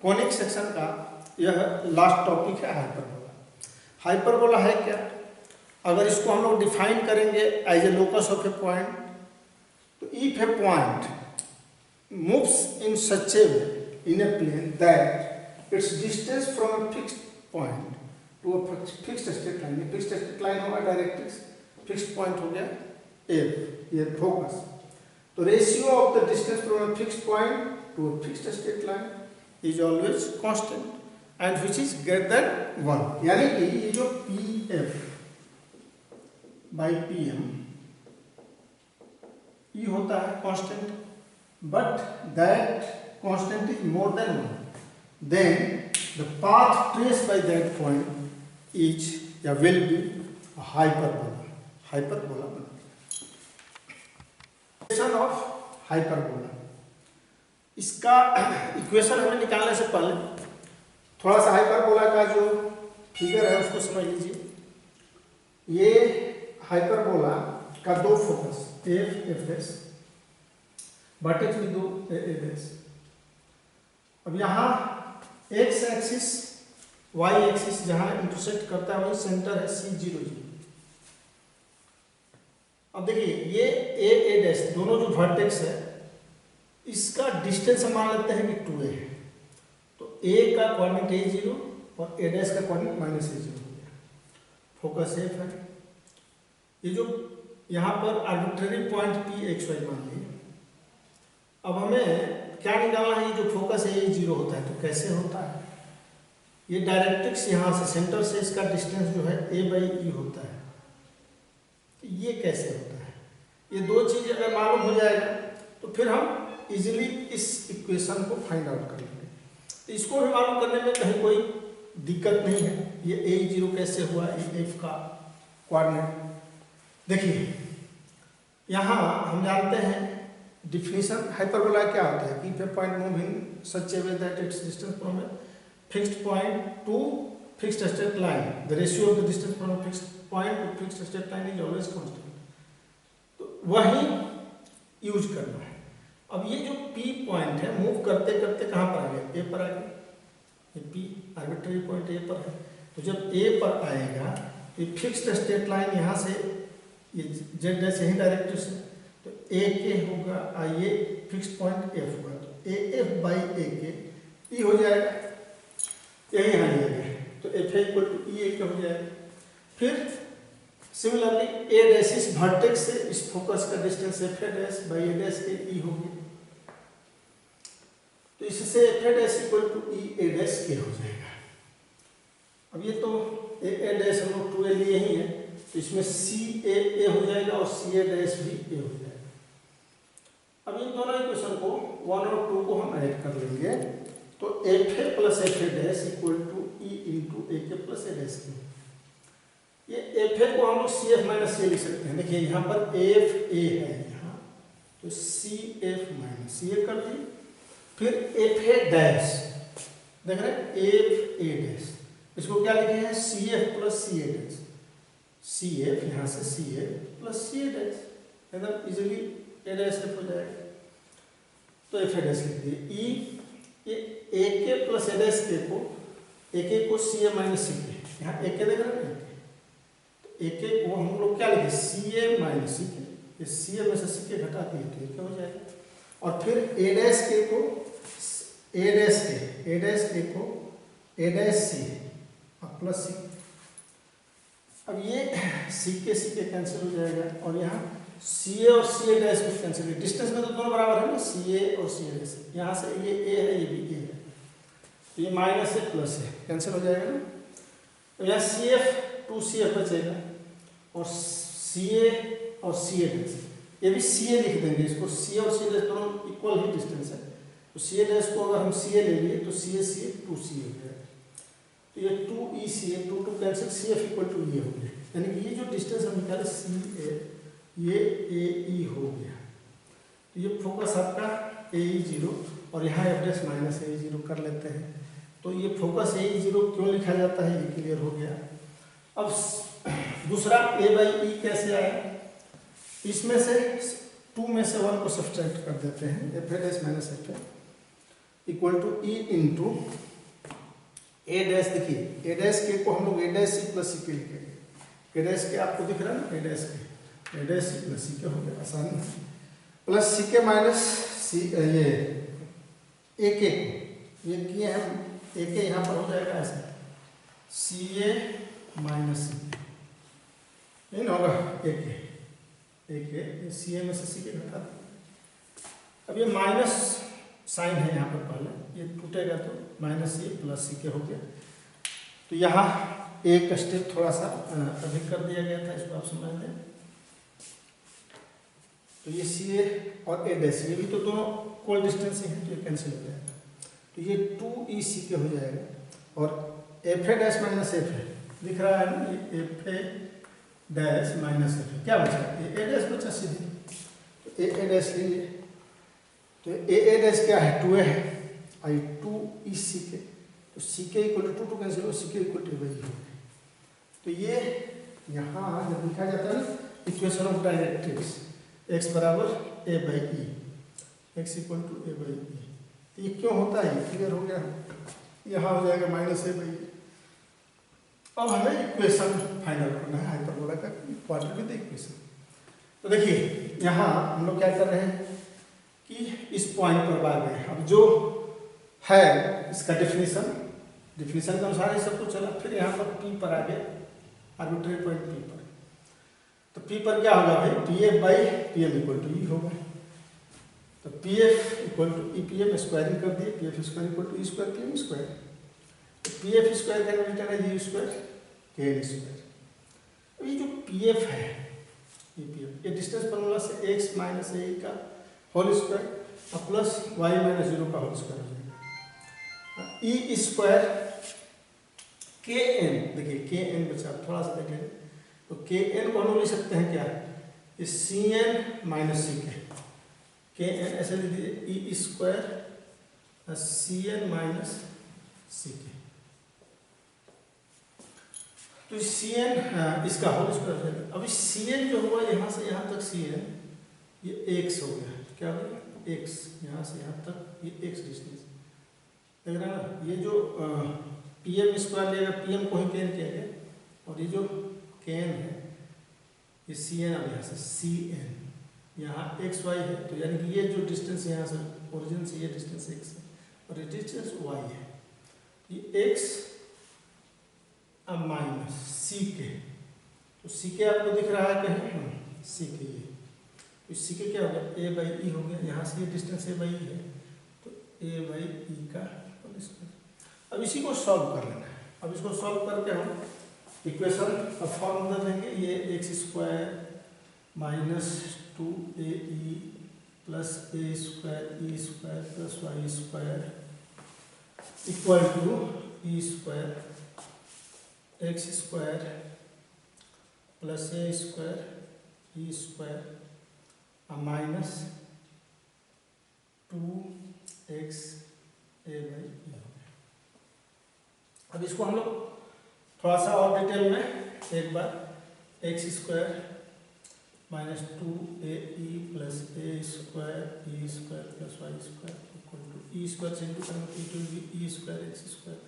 Conic section का यह last topic है हाइपरबोला। हाइपरबोला है क्या? अगर इसको हम लोग डिफाइन करेंगे as a locus of a point, तो if a point moves in such a way in a plane that its distance from a fixed point to a fixed straight line, fixed straight line होगा, directrix fixed point हो गया F, ये focus. तो ratio of the distance from a fixed point to a fixed straight line is always constant and which is greater than 1, यानी कि ये जो PF by PM ये होता है constant, but that constant is more than 1, then the path traced by that point is या will be a hyperbola. Hyperbola equation of hyperbola. इसका equation हमें निकालने से पहले थोड़ा सा हाइपरबोला का जो फिगर है उसको समझ लीजिए। ये हाइपरबोला का दो फोकस एफ डैश वर्टेक्स भी दो ए डैश। अब यहाँ एक्स एक्सिस वाई एक्सिस जहाँ इंटरसेक्ट करता है वही सेंटर है C0। अब देखिए ये ए डैश दोनों जो वर्टेक्स है इसका डिस्टेंस हम मान लेते हैं कि 2a है, तो a का कोऑर्डिनेट A0 और a डैश का कोऑर्डिनेट -A0 हो गया। फोकस F है। ये जो यहाँ पर आर्बिट्रेरी पॉइंट P XY मान लिए। अब हमें क्या निकालना है? ये जो फोकस A0 होता है तो कैसे होता है? ये डायरेक्ट्रिक्स यहाँ से सेंटर से इसका डिस्टेंस जो है A/E होता है। तो ये कैसे होता है? ये दो चीज अगर मालूम हो जाएगा तो फिर हम इजीली इस इक्वेशन को फाइंड आउट कर लेंगे। तो इसको भी मालूम करने में कहीं कोई दिक्कत नहीं है। ये A0 कैसे हुआ, ये F का कोऑर्डिनेट। देखिए यहाँ हम जानते हैं डिफिनीशन हाइपरबोला क्या होता है कि if a point move in such a way that its distance from a fixed point to fixed straight line, the ratio of the distance from a fixed point to fixed straight line is always constant. तो वही use करना है। अब ये जो P point है move करते करते कहाँ पर आ गया? A पर आ गया। ये P आर्बिट्रेरी पॉइंट A पर है, तो जब A पर आएगा तो ये फिक्स्ड स्ट्रेट लाइन यहाँ से ये Z डैश यही डायरेक्ट्रिक्स है, तो AK होगा, ये फिक्स्ड पॉइंट F होगा, तो AF बाई AK E हो जाएगा, यही यहाँ लिया गया, तो F equal to E AK हो जाएगा। फिर सिमिलरली A डैश इस वर्टेक्स से इस फोकस का distance F dash by A dash K E हो गया, तो इससे F dash equal to E A dash K हो जाएगा। अब ये तो A डैश हम लोग 2a लिए ही है, तो इसमें CA हो जाएगा और CA डैश भी A हो जाएगा। अब इन दोनों इक्वेशन को 1 और 2 को हम ऐड कर लेंगे, तो FA plus FA dash equal to E into AK plus A dash K. ये FA को हम लोग CF माइनस C लिख सकते हैं। देखिए यहाँ पर FA है यहाँ, तो CF माइनस CA कर दिए। फिर FA डैश देख रहे हैं FA डैश, इसको क्या लिखे हैं? CF plus CA dash. CF यहाँ से CF प्लस CA डैश, एकदम इजीली A डैश F हो जाएगा, तो FA डैश लिख दिए। ये AK प्लस A डैश के को AK को CA माइनस CK, यहाँ AK देख रहे हैं, AK को हम लोग क्या लिखे? CA माइनस CK, ये CA में से CK घटा दिए तो AK हो जाएगा। और फिर A डैश के को A डैश के को A डैश C और प्लस C। अब ये CK कैंसिल हो जाएगा और यहाँ CA और CA डैश भी कैंसिल है। डिस्टेंस में तो दोनों बराबर है ना, CA और CA डैश। यहाँ से ये A है, ये भी A है, तो ये माइनस है प्लस है, कैंसिल हो जाएगा ना। तो यहाँ CF 2CF बचेगा और CA और CA डैश, ये भी CA लिख देंगे इसको। CA और CA डैश दोनों इक्वल ही डिस्टेंस है, तो CA डैश को अगर हम CA ले लिए तो CA 2CA हो जाएगा, तो ये 2ECA 2 cancel, CF equal to ये हो गया। यानी कि ये जो डिस्टेंस हम निकाले CA ये AE हो गया। तो ये फोकस आपका AE0 और यहाँ F डैश माइनस AE0 कर लेते हैं, तो ये फोकस AE0 क्यों लिखा जाता है ये क्लियर हो गया। अब दूसरा A/E कैसे आया? इसमें से 2 में से 1 को सब्सट्रैक्ट कर देते हैं, F dash minus F। Equal to E into A dash. देखिए ए डैश के को हम लोग ए डैश सी प्लस सी के लिखेंगे। ए डैश के आपको दिख रहा है ना, ए डैश के प्लस सी के हो गया, आसानी प्लस सी के माइनस सी ये ए के ये किए हम ए के यहाँ पर हो जाएगा ऐसा सी ए माइनस सी नहीं ना होगा ए के सी ए में से सी के घटा दो। अब ये माइनस साइन है यहाँ पर, पहले ये टूटेगा तो माइनस सी प्लस सी के हो गया। तो यहाँ एक स्टेप थोड़ा सा अधिक कर दिया गया था, इसको आप समझ लें। तो ये सी ए और ए डैश ये भी तो दोनों इक्वल डिस्टेंस ही है, तो ये कैंसिल हो जाएगा। तो ये 2 ई सी के हो जाएगा और F A dash minus F A दिख रहा है ना, ये F A dash minus F A क्या बचा, ए डैश बचा सीधे। तो ए डैश लीजिए, तो ए डैश क्या है 2a है आई 2 ई सी के, तो सी के इक्वल टू 2 कैंसिल हो, सी के इक्वल टू वही हो। तो ये यहाँ जब लिखा जाता है ना इक्वेशन ऑफ डायरेक्ट्रिक्स x बराबर a by E, X equal to a by E. तो ये क्यों होता है क्लियर हो गया। यहाँ हो जाएगा माइनस a बाई ई। अब हमें इक्वेशन फाइनल करना है हाइपरबोला का क्वाड्रेटिक विद इक्वेशन। तो देखिए यहाँ हम लोग क्या कर रहे हैं कि इस पॉइंट पर आ गए। अब जो है इसका डेफिनेशन के अनुसार ये सब कुछ चला। फिर यहाँ पर P पर आ गए, आर्बिट्रेरी पॉइंट P पर। तो P पर क्या होगा भाई, P F by P M equal to E होगा। तो P F equal to E P M squaring कर दिए, P F square equal to E square P M square. तो पी एफ स्क्वायर का रिटर्न है जी स्क्वायर के N square. अब ये जो पी एफ है ये डिस्टेंस फॉर्मूला से एक्स माइनस ए का होल स्क्वायर और प्लस वाई माइनस 0 का होल स्क्वायर हो जाएगा। ई स्क्वायर के एन, देखिए के एन बचा, थोड़ा सा देखें तो के एन को हम लिख सकते हैं क्या, ये सी एन माइनस सी के एन ऐसे लिख दीजिए E square C N minus सी के। तो सी एन इसका होल स्क्वायर हो जाएगा। अभी सी एन जो हुआ यहाँ से यहाँ तक सी एन ये एक्स हो गया, क्या हो गया एक्स, यहाँ से यहाँ तक ये एक्स डिस्टेंस देख रहे हैं ना। ये जो पी एम स्क्वायर लिएगा, पी एम को ही के एन किया गया और ये जो के एन है ये सी एन, अब यहाँ से सी एन यहाँ एक्स वाई है। तो यानी कि ये जो डिस्टेंस यहाँ से ओरिजिन से ये डिस्टेंस एक्स है और ये डिस्टेंस वाई है। ये एक्स माइनस सी के, तो सी के आपको दिख रहा है कहीं सी के, ये तो सी के क्या हो गया ए बाई ई हो गया। यहाँ से ये डिस्टेंस ए बाई ई है तो ए बाई ई का होल स्क्वायर। अब इसी को सॉल्व कर लेना है। अब इसको सॉल्व करके हम इक्वेशन का फॉर्मूला देंगे, ये X square minus 2a E plus A square E square plus Y square equal to E square X square plus A square E square minus 2x a by E. अब इसको हम लोग थोड़ा सा और डिटेल में एक बार X square minus 2a E plus A square E square plus Y square equal to E square से इंटू करेंगे E square X square,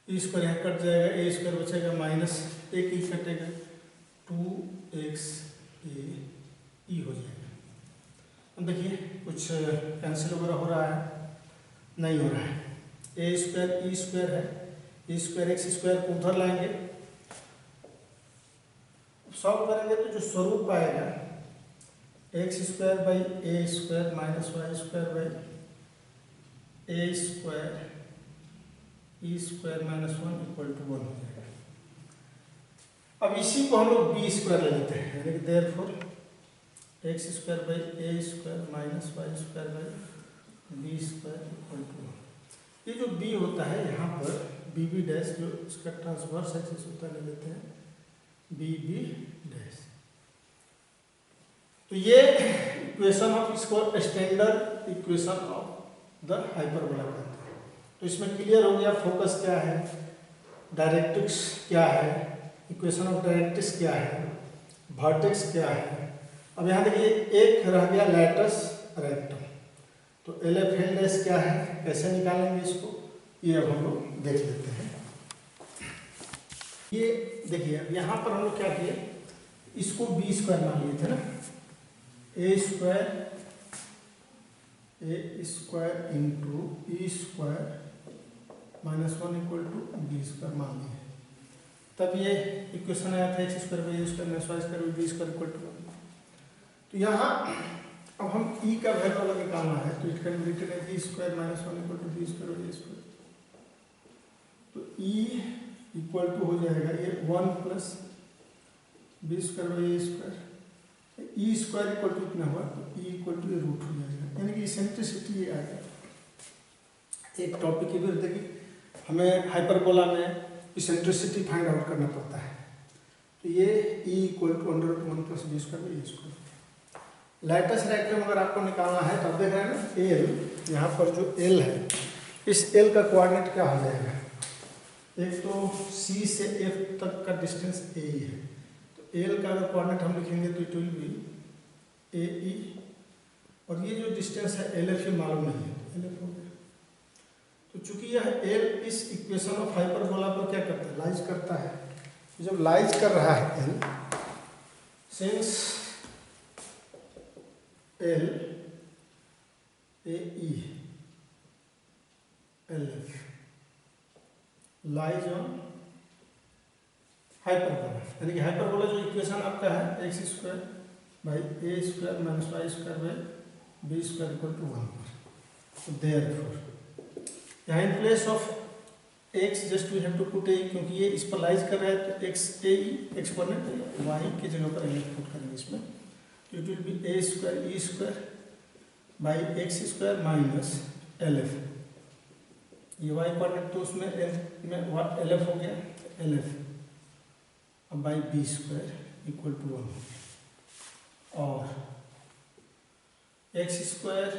E square यहाँ कट जाएगा, ए स्क्वायर बचेगा माइनस एक ई कटेगा 2x a ई हो जाएगा। अब देखिए कुछ कैंसिल वगैरह हो रहा है, नहीं हो रहा है। ए स्क्वायर ई स्क्वायर है, ई स्क्वायर एक्स स्क्वायर को उधर लाएंगे, सॉल्व करेंगे तो जो स्वरूप आएगा X square by A square minus Y square by A square E square minus 1 equal to 1 हो जाएगा। अब इसी को हम लोग बी स्क्वायर ले लेते हैं, यानी कि therefore X square by A square minus Y square by B square equal to 1। ये जो बी होता है यहाँ पर बी बी डैश, जो इसका ट्रांसवर्स एक्सिस होता है, ले लेते हैं बी बी डैश। तो ये इक्वेशन ऑफ, इसको standard equation of the hyperbola कहते हैं। तो इसमें क्लियर हो गया फोकस क्या है, डायरेक्ट्रिक्स क्या है, इक्वेशन ऑफ डायरेक्ट्रिक्स क्या है, वर्टेक्स क्या है। अब यहाँ देखिए एक रह गया लैटस रेक्टम। तो एल एफ एल डैश क्या है, कैसे निकालेंगे इसको, ये अब हम लोग देख लेते हैं। ये देखिए अब यहाँ पर हम लोग क्या किए, इसको बी स्क्वायर मान लिए थे ना, A square into E square -1 equal to B square मान लिए, तब ये इक्वेशन आया था X square by A square minus Y square B square equal to 1। तो यहाँ अब हम ई का वैल्यू अगर निकालना है तो it can be written as E square -1 equal to B square by A square. तो ई इक्वल टू हो जाएगा ये 1 plus B square by A square, E square equal to कितना हुआ, तो ई इक्वल टू ये रूट हो जाएगा, यानी कि इसेंट्रिसिटी ये आ गया। एक टॉपिक इधर देखिए, हमें हाइपरबोला में इसेंट्रिसिटी फाइंड आउट करना पड़ता है, तो ये E equal to √1 plus B square by A square. Latus rectum अगर आपको निकालना है तो आप देख रहे हैं ना एल, यहाँ पर जो एल है इस एल का कोऑर्डिनेट क्या हो जाएगा, एक तो सी से एफ तक का डिस्टेंस ए ही है, तो एल का अगर कोऑर्डिनेट हम लिखेंगे तो इट विल बी ए ई, और ये जो डिस्टेंस है एल एफ मालूम नहीं है, एल एफ हो गया। तो चूंकि यह एल इस इक्वेशन ऑफ हाइपरबोला पर क्या करता है, लाइज करता है, जब लाइज कर रहा है L, since L A E L F lies on hyperbola, यानी कि हाइपरबोला जो इक्वेशन आपका है X square by A square minus Y square by B square equal to 1 पर। तो देयरफॉर यहाँ in place of X just we have to put A, क्योंकि ये इस पर लाइज कर रहा है तो X A E exponent Y की जगह पर एल पुट करेंगे इसमें, तो it will be A square E square by X square minus L F, ये वाई कोऑर्डिनेट तो उसमें एल में एल एफ हो गया, एल एफ अब by B square equal to 1, और X square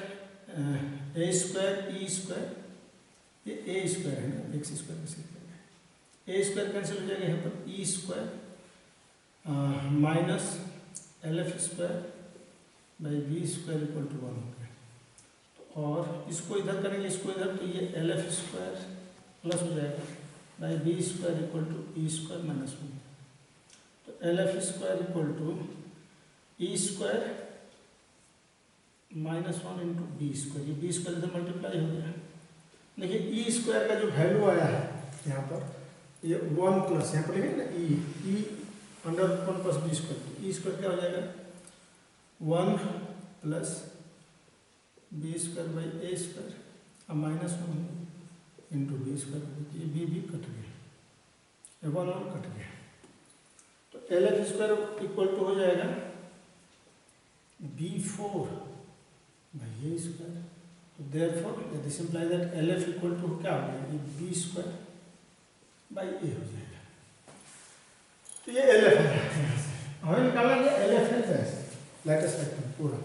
A square E square, ये A square है ना, एक्स स्क्वायर कैसे करेंगे, ए स्क्वायर कैंसिल हो जाएगा यहाँ पर, E square minus L F square by B square equal to 1 हो गया, और इसको इधर करेंगे इसको इधर, तो ये एल एफ स्क्वायर प्लस हो जाएगा by B square equal to E square -1, तो L F square equal to E square -1 into B square, ये बी स्क्वायर इधर मल्टीप्लाई हो गया। देखिए ई स्क्वायर का जो वैल्यू आया है यहाँ पर, ये 1 प्लस यहाँ पर लिखेंगे ना ई √1 प्लस बी स्क्वायर, तो ई स्क्वायर क्या हो जाएगा 1 plus B square by A square अब -1 इंटू बी स्क्वायर, ये बी कट गया, 1 कट गया, तो L F square equal to हो जाएगा b4 बाई ए स्क्वायर, तो therefore this implies that L F equal to क्या हो जाएगा, बी स्क्वायर बाई ए हो जाएगा। तो ये एल एफ है, हमें निकालना है एल एफ है लेटेस्ट वेक्टर पूरा,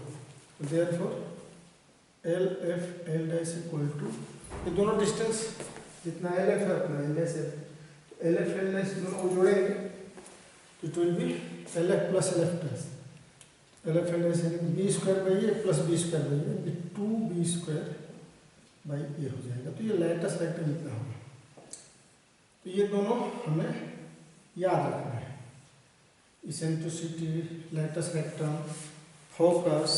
तो therefore L F L dash equal to, ये दोनों डिस्टेंस जितना एल एफ है उतना एल डैश है, तो एल एफ एल डैश दोनों को जोड़ेंगे तो it will be L F plus L F dash, L F L dash यानी B square by A plus B square by A, 2b square by A हो जाएगा। तो ये लेटेस्ट वेक्टर निकला होगा, तो ये दोनों हमें याद रखना है, eccentricity, latest vector, focus,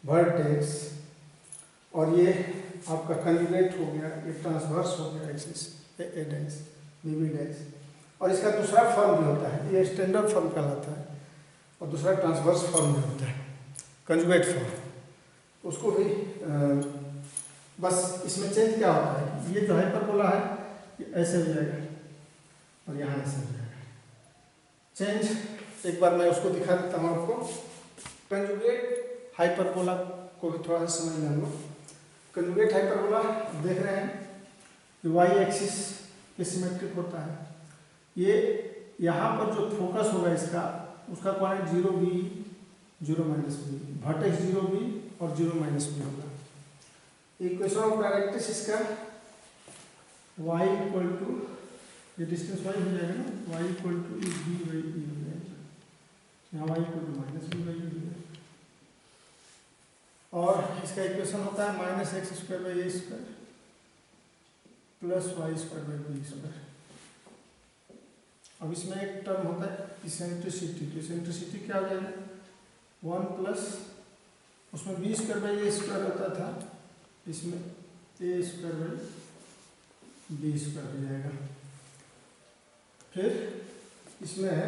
vertex, और ये आपका कंजुगेट हो गया, ये ट्रांसवर्स हो गया एक्सिस ए डैश बी बी डैश, और इसका दूसरा फॉर्म भी होता है, ये स्टैंडर्ड फॉर्म कहलाता है, और दूसरा ट्रांसवर्स फॉर्म भी होता है, कंजुगेट फॉर्म, उसको भी बस इसमें चेंज क्या होता है, ये जो हाइपरबोला है ये ऐसे हो जाएगा और यहाँ ऐसे हो जाएगा, चेंज एक बार मैं उसको दिखा देता हूँ आपको। कंजुगेट हाइपरबोला को भी थोड़ा सा समझ लें लोग। कंजुगेट हाइपरबोला देख रहे हैं कि वाई एक्सिस पे सिमेट्रिक होता है, ये यहाँ पर जो फोकस होगा इसका उसका point 0b 0 minus B, vertex 0b और 0 माइनस बी होगा। इक्वेशन ऑफ डायरेक्ट्रिक्स इसका y इक्वल टू, ये डिस्टेंस y हो जाएगा ना, y equal to B by E हो जाएगा, यहाँ y equal to minus B by E हो जाएगा। और इसका इक्वेशन होता है minus X square by A square plus Y square by B square. अब इसमें एक टर्म होता है इसेंट्रिसिटी, तो इसेंट्रिसिटी क्या हो जाएगा 1 प्लस उसमें B square by A square होता था, इसमें A square by B square हो जाएगा। फिर इसमें है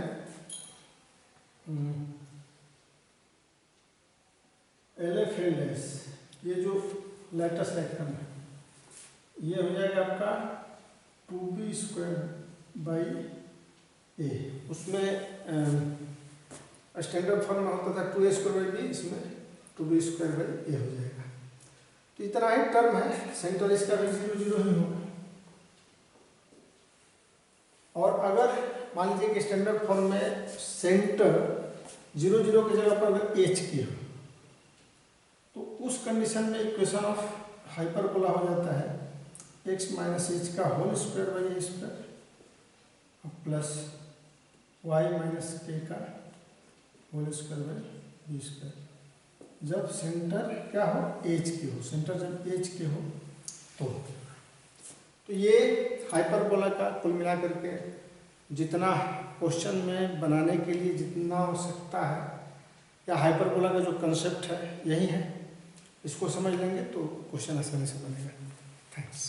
एल एफ एल डैश, ये जो लेटेस्ट रेक्टम है ये हो जाएगा आपका 2b स्क्वायर बाई ए। उसमें स्टैंडर्ड फॉर्म में होता था 2a स्क्वायर बाई बी, इसमें 2b स्क्वायर बाई ए हो जाएगा। तो इतना ही टर्म है, सेंटर इसका भी 0 0 ही होगा। और अगर मान लीजिए कि स्टैंडर्ड फॉर्म में सेंटर 0 0 की जगह पर अगर एच की हो तो उस कंडीशन में इक्वेशन ऑफ हाइपरबोला हो जाता है x माइनस एच का whole square by A square plus y minus K का whole square by B square, जब सेंटर क्या हो एच के हो, सेंटर जब एच के हो तो ये हाइपरबोला का कुल मिला करके जितना क्वेश्चन में बनाने के लिए जितना आवश्यकता है या हाइपरबोला का जो कंसेप्ट है यही है, इसको समझ लेंगे तो क्वेश्चन आसानी से बनेगा। थैंक्स।